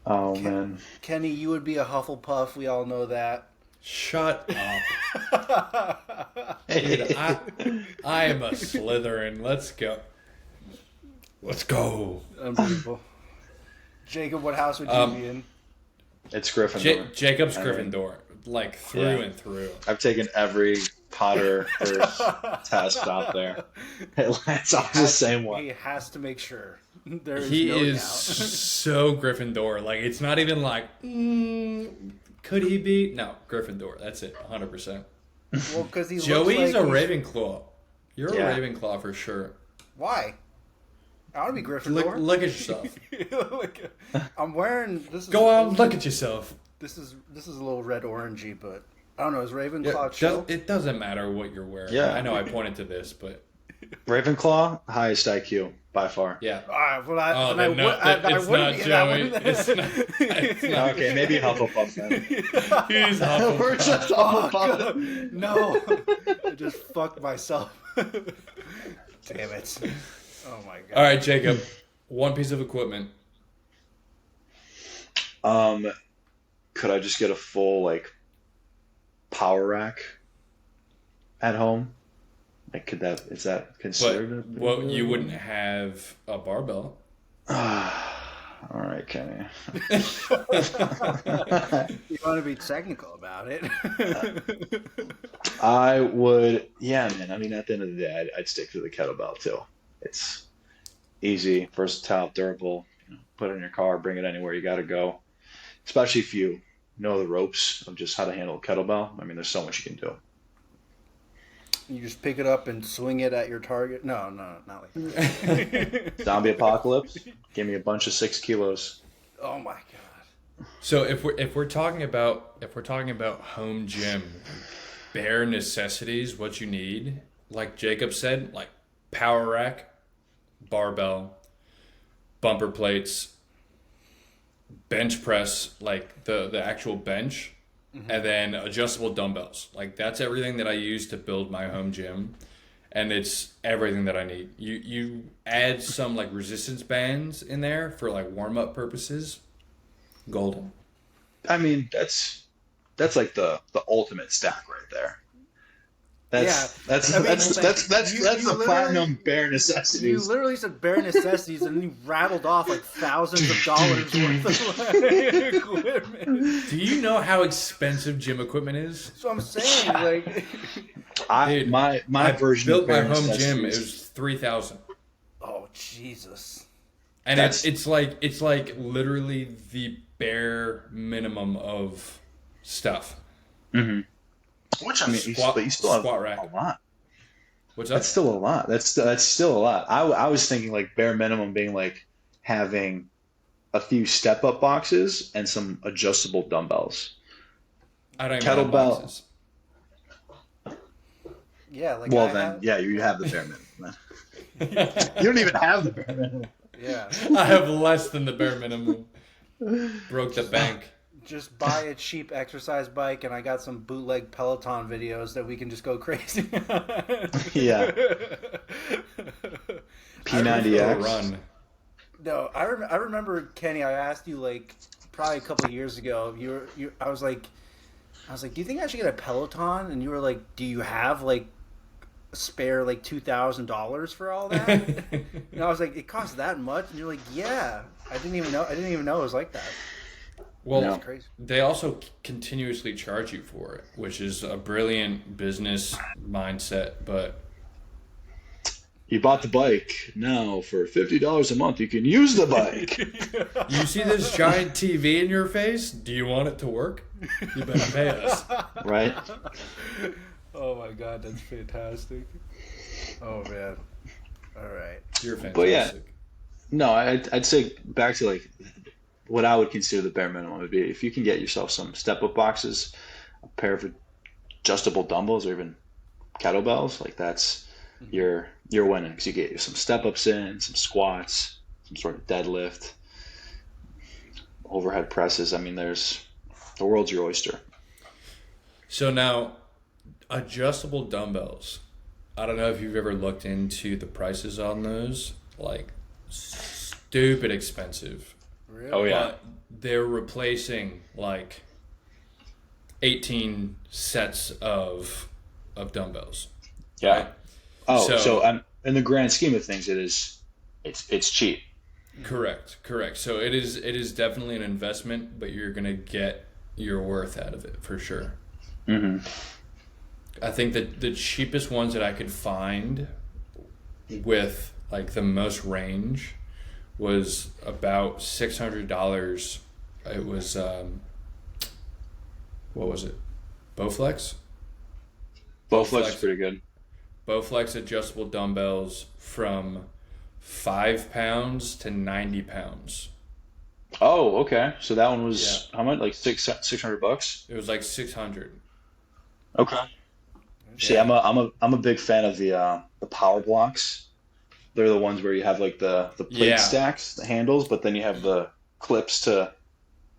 Oh man. Kenny, you would be a Hufflepuff. We all know that. Shut up. Dude, I am a Slytherin. Let's go. Let's go. Unbelievable. Jacob, what house would you be in? It's Gryffindor. Jacob's I mean, Gryffindor, like through yeah. and through. I've taken every Potter first test out there. It lands on the same He one. has to make sure. There is He no is doubt. so Gryffindor. Like it's not even like, could he be? No, Gryffindor. That's it, 100%. Well, because he Joey's looks a like Ravenclaw. You're Yeah. a Ravenclaw for sure. Why? I want to be Gryffindor. Look at yourself. I'm wearing this. Is, Go on, look at yourself. This is a little red orangey, but I don't know. Is Ravenclaw Yeah, chill? it doesn't matter what you're wearing. Yeah. I know I pointed to this, but Ravenclaw, highest IQ by far. yeah. All right, well, I then no, it's not be in that Joey. one. It's not. Okay, maybe Hufflepuff then. He's We're Hufflepuff. just Hufflepuff. No, I just fucked myself. Damn it! Oh my god! All right, Jacob. One piece of equipment. Could I just get a full like power rack at home? Like, is that But considered? well, you wouldn't have a barbell. All right, Kenny. You want to be technical about it? I would, yeah, man. I mean, at the end of the day, I'd stick to the kettlebell too. It's easy, versatile, durable. Put it in your car, bring it anywhere you got to go. Especially if you know the ropes of just how to handle a kettlebell. I mean, there's so much you can do. You just pick it up and swing it at your target. No, not like that. Zombie apocalypse. Give me a bunch of 6 kilos. Oh my god! So if we're talking about home gym, bare necessities, what you need, like Jacob said, like power rack, barbell, bumper plates, bench press, like the actual bench, and then adjustable dumbbells. Like that's everything that I use to build my home gym, and it's everything that I need. You add some like resistance bands in there for like warm up purposes. Golden. I mean, that's like the ultimate stack right there. That's I mean, that's you the literally- platinum bare You necessities. literally said bare necessities, and then you rattled off like thousands of dollars worth of equipment. Do you know how expensive gym equipment is? So I'm saying, like, Dude, My I version built of my bare home gym. It necessities. was 3,000, oh Jesus! and That's- it's like literally the bare minimum of stuff. Which I mean, Squat- but you still have squat rack. a lot. What's That's that? still a lot. That's still a lot. I was thinking like bare minimum being like having a few step up boxes and some adjustable dumbbells. I don't even have kettlebell. boxes. Yeah, like Well I then, have- yeah, you have the bare minimum. You don't even have the bare minimum. yeah. I have less than the bare minimum. Broke the bank. Just buy a cheap exercise bike, and I got some bootleg Peloton videos that we can just go crazy. Yeah. Go P90X. run. No, I remember Kenny. I asked you like probably a couple of years ago. I was like, I was like, do you think I should get a Peloton? And you were like, do you have like spare like $2,000 for all that? And I was like, it costs that much? And you're like, yeah. I didn't even know it was like that. Well, That's crazy. they also continuously charge you for it, which is a brilliant business mindset. But You bought the bike. Now for $50 a month, you can use the bike. you see this giant TV in your face? Do you want it to work? You better pay us. Right? Oh my god, that's fantastic. Oh man. All right. You're fantastic. But yeah, no, I'd say back to like what I would consider the bare minimum would be if you can get yourself some step-up boxes, a pair of adjustable dumbbells, or even kettlebells. Like that's you're winning because you get you some step-ups in, some squats, some sort of deadlift, overhead presses. I mean, the world's your oyster. So now, adjustable dumbbells. I don't know if you've ever looked into the prices on those. Like, stupid expensive. Really? Oh yeah. But they're replacing like 18 sets of dumbbells. Yeah. Right? Oh, So- so in the grand scheme of things, it's cheap. Correct. So it is definitely an investment, but you're gonna get your worth out of it for sure. Mm-hmm. I think that the cheapest ones that I could find with like the most range was about $600. It was what was it? Bowflex? Bowflex is pretty good. Bowflex adjustable dumbbells from 5 pounds to 90 pounds. Oh, okay. So that one was how much? Like $600? It was like 600. Okay. See, I'm a big fan of the power blocks. They're the ones where you have like the plate Yeah. stacks, the handles, but then you have the clips to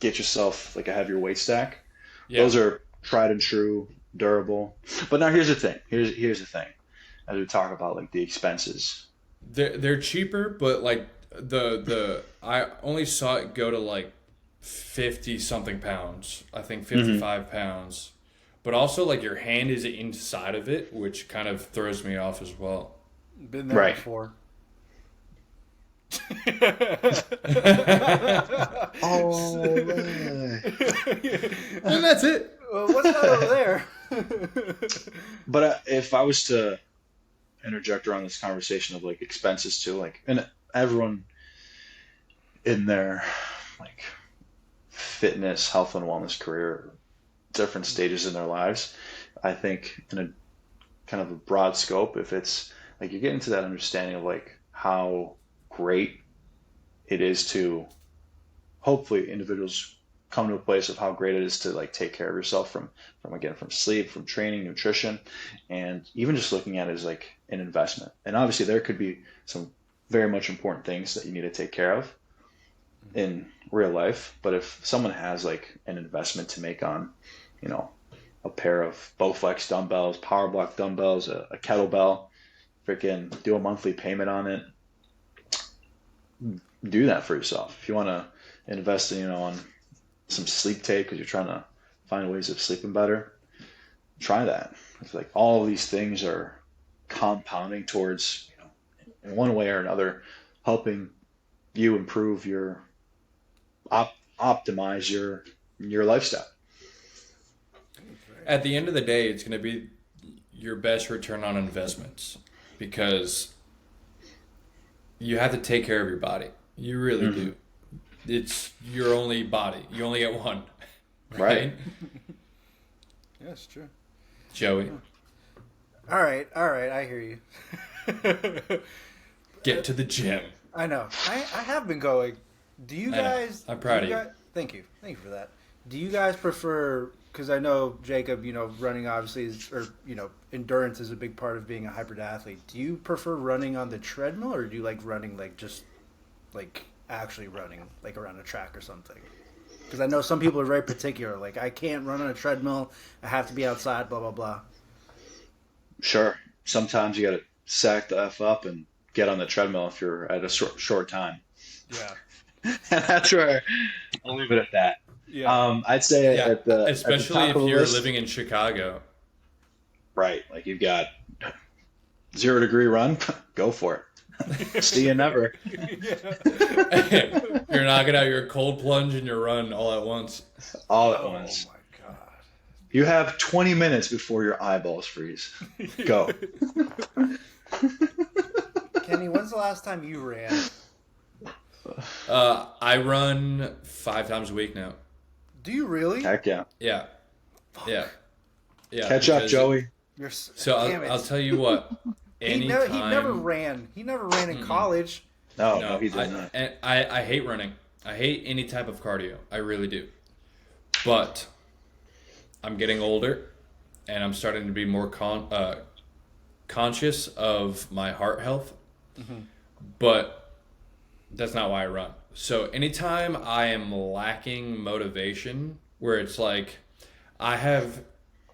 get yourself like a heavier weight stack. Yeah. Those are tried and true, durable. But now here's the thing. Here's the thing. As we talk about like the expenses. They're cheaper, but like the I only saw it go to like 50 something pounds. I think 55 pounds. But also like your hand is inside of it, which kind of throws me off as well. Been there Right. before. Oh, And that's it. Well, what's that over there? But if I was to interject around this conversation of like expenses too, like, and everyone in their like fitness, health, and wellness career, different stages in their lives, I think in a kind of a broad scope, if it's like you get into that understanding of like how great it is to hopefully individuals come to a place of how great it is to like take care of yourself from again from sleep, from training, nutrition, and even just looking at it as like an investment. And obviously there could be some very much important things that you need to take care of in real life, but if someone has like an investment to make on, you know, a pair of Bowflex dumbbells, power block dumbbells, a kettlebell, freaking do a monthly payment on it, do that for yourself. If you want to invest in, you know, on some sleep tape because you're trying to find ways of sleeping better, try that. It's like all of these things are compounding towards, you know, in one way or another, helping you improve your optimize your lifestyle. At the end of the day, it's going to be your best return on investments because you have to take care of your body. You really do. It's your only body. You only get one. Right. Yeah, it's true. Joey, All right, I hear you. get to the gym. I know. I have been going. Do you I know. guys? I'm proud do you of you. guys- Thank you for that. Do you guys prefer? Because I know Jacob, you know, running obviously is, or you know, endurance is a big part of being a hybrid athlete. Do you prefer running on the treadmill, or do you like running like just like actually running like around a track or something? Because I know some people are very particular. Like, I can't run on a treadmill. I have to be outside. Blah blah blah. Sure. Sometimes you got to sack the F up and get on the treadmill if you're at a short time. Yeah. And that's where I'll leave it at that. Yeah. I'd say Yeah, at the especially top if of the you're list, living in Chicago. right? Like you've got 0 degree run, go for it. See you never, You're knocking out your cold plunge and your run all at once. all at Oh once. my god. You have 20 minutes before your eyeballs freeze. Go. Kenny, when's the last time you ran? I run 5 times a week now. Do you really? Heck yeah. Yeah, yeah, yeah. Catch up, because- Joey. So Damn it. I'll tell you what. he Anytime. never ran. He never ran in college. No, No, he did not. I hate running. I hate any type of cardio. I really do. But I'm getting older, and I'm starting to be more conscious of my heart health. But that's not why I run. So anytime I am lacking motivation, where it's like I had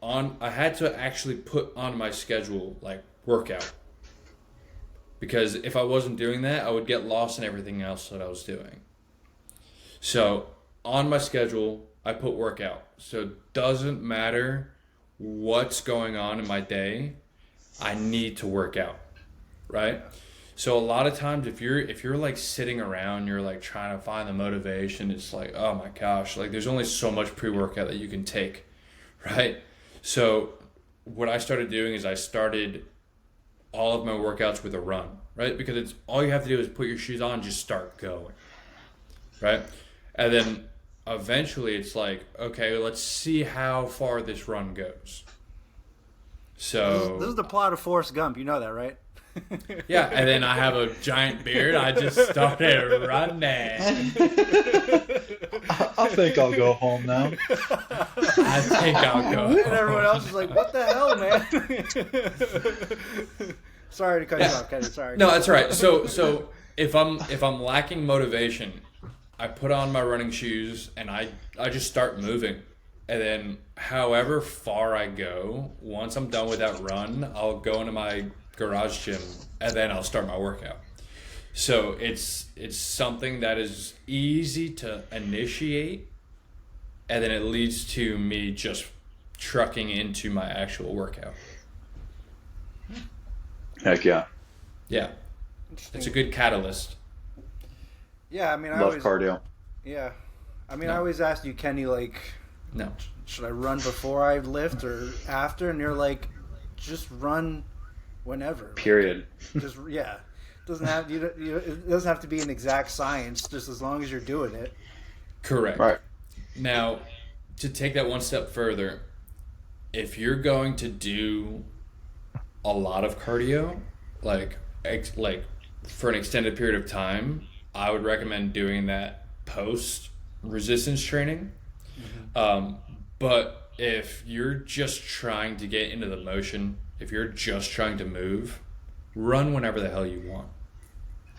to actually put on my schedule like workout. Because if I wasn't doing that, I would get lost in everything else that I was doing. So on my schedule, I put workout. So it doesn't matter what's going on in my day, I need to work out, right? So a lot of times if you're like sitting around, you're like trying to find the motivation, it's like, oh my gosh, like there's only so much pre-workout that you can take, right? So what I started doing is I started all of my workouts with a run, right? Because it's all you have to do is put your shoes on and just start going, right? And then eventually it's like, okay, let's see how far this run goes. So This is the plot of Forrest Gump. You know that, right? yeah, and then I have a giant beard. I just started running. I think I'll go home now. I think I'll go. And everyone else is like, "What the hell, man?" Sorry to cut you off, Kenny. Sorry. No, that's all right. So if I'm lacking motivation, I put on my running shoes and I just start moving. And then however far I go, once I'm done with that run, I'll go into my garage gym and then I'll start my workout. So it's something that is easy to initiate, and then it leads to me just trucking into my actual workout. Heck yeah. Yeah, it's a good catalyst. Yeah, I mean, Love cardio. Yeah, I mean, No. I always ask you, Kenny, like, No. should I run before I lift or after? And you're like, just run whenever. Period. Just yeah. Doesn't have it doesn't have to be an exact science. Just as long as you're doing it. Correct. Right. Now, to take that one step further, if you're going to do a lot of cardio, like for an extended period of time, I would recommend doing that post resistance training. But if you're just trying to get into the motion, if you're just trying to move, run whenever the hell you want.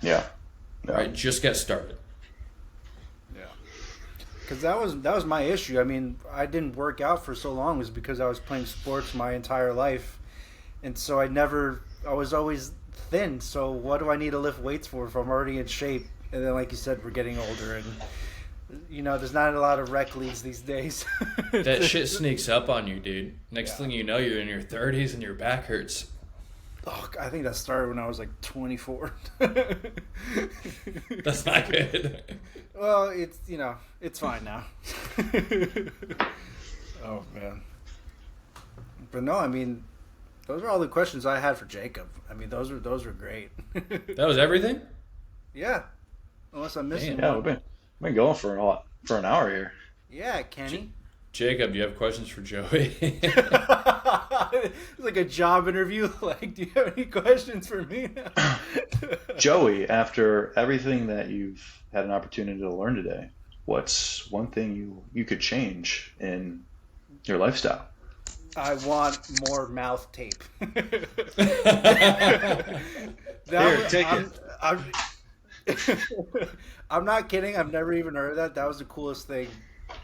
Yeah. Yeah. Right? Just get started. Yeah. Because that was my issue. I mean, I didn't work out for so long was because I was playing sports my entire life, and so I was always thin. So what do I need to lift weights for if I'm already in shape? And then, like you said, we're getting older, and there's not a lot of rec leagues these days. That shit sneaks up on you, dude. Next thing you know, you're in your 30s and your back hurts. Oh, I think that started when I was like 24. That's not good. Well, it's fine now. Oh man. But no, I mean, those are all the questions I had for Jacob. I mean, those were great. That was everything? Yeah. Unless I'm missing Yeah, one. we've been going for an hour here. Yeah, Kenny. Jacob, you have questions for Joey? It's like a job interview. Like, do you have any questions for me? Joey, after everything that you've had an opportunity to learn today, what's one thing you could change in your lifestyle? I want more mouth tape. Here, take it. I'm not kidding. I've never even heard of that. That was the coolest thing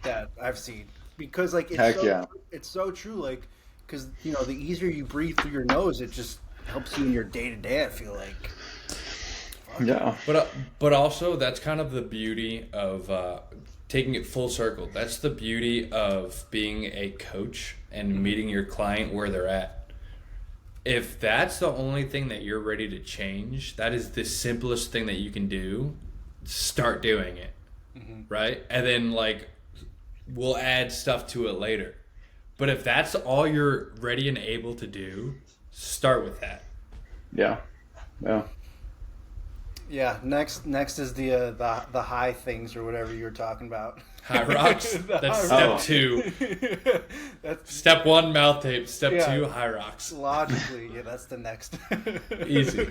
that I've seen. Because like it's so true. Like, because the easier you breathe through your nose, it just helps you in your day to day. I feel like. Yeah. But also, that's kind of the beauty of taking it full circle, that's the beauty of being a coach and meeting your client where they're at. If that's the only thing that you're ready to change, that is the simplest thing that you can do. Start doing it, right? And then like we'll add stuff to it later. But if that's all you're ready and able to do, start with that. Yeah. Yeah. Yeah. Next is the high things or whatever you were talking about. High rocks. That's high step 2. That's Step 1, mouth tape. Step 2, high rocks. logically, yeah, that's the next. Easy.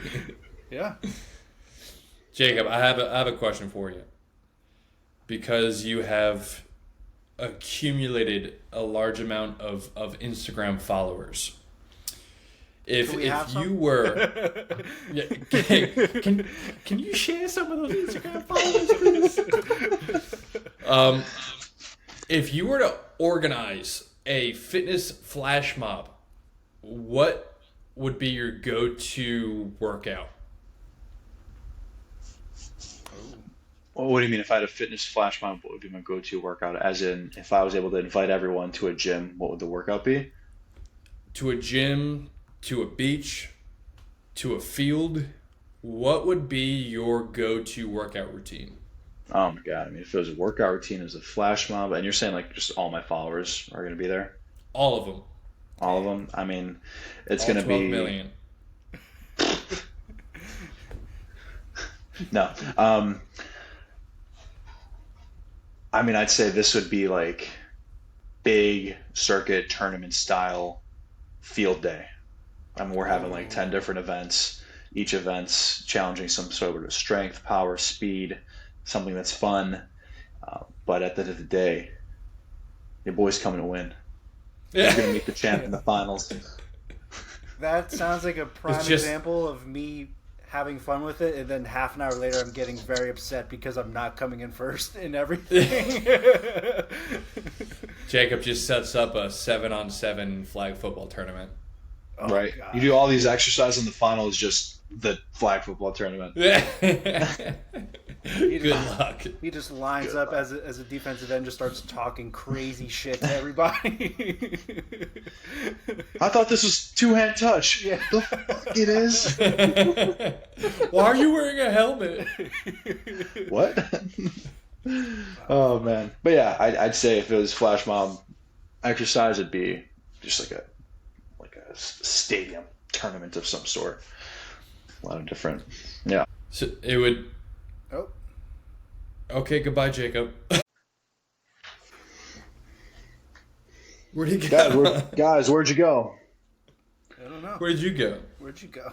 Yeah. Jacob, I have a question for you. Because you have accumulated a large amount of Instagram followers. If Can we have you some? were, yeah, can you share some of those Instagram followers, please? If you were to organize a fitness flash mob, what would be your go-to workout? Well, what do you mean if I had a fitness flash mob, what would be my go-to workout? As in, if I was able to invite everyone to a gym, what would the workout be? To a gym, to a beach, to a field, what would be your go-to workout routine? Oh my God. I mean, if it was a workout routine, it was a flash mob, and you're saying like just all my followers are going to be there? All of them. All of them? I mean, it's All going to 12 be... million. No. I mean, I'd say this would be like big circuit tournament style field day. I mean, we're having like 10 different events, each event's challenging some sort of strength, power, speed, something that's fun. But at the end of the day, your boy's coming to win. He's going to meet the champ in the finals. That sounds like a prime It's just- example of me having fun with it, and then half an hour later I'm getting very upset because I'm not coming in first in everything. Jacob just sets up a 7-on-7 flag football tournament. Oh, Right? God. You do all these exercises, and the final is just the flag football tournament. Good luck. He just lines Good up luck. as a defensive end, just starts talking crazy shit to everybody. I thought this was two-hand touch. Yeah. The fuck it is? Why are you wearing a helmet? What? Oh man. But yeah, I'd say if it was flash mob exercise, it'd be just like a stadium tournament of some sort. A lot of different. Yeah. So it would. Oh, Okay, goodbye, Jacob. Where'd he Guys, go? where'd you go? I don't know. Where'd you go? Where'd you go?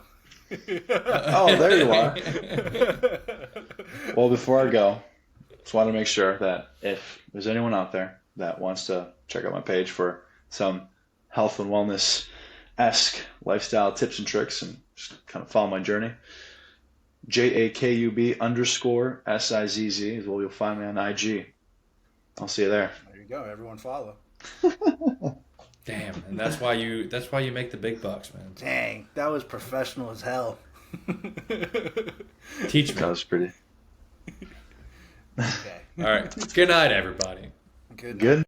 Oh, there you are. Well, before I go, just want to make sure that if there's anyone out there that wants to check out my page for some health and wellness-esque lifestyle tips and tricks and just kind of follow my journey, JAKUB_SIZZ is what you'll find me on IG. I'll see you there. There you go. Everyone follow. Damn, and that's why you make the big bucks, man. Dang, that was professional as hell. Teach me. That was pretty Okay. All right. Good night, everybody. Good. good.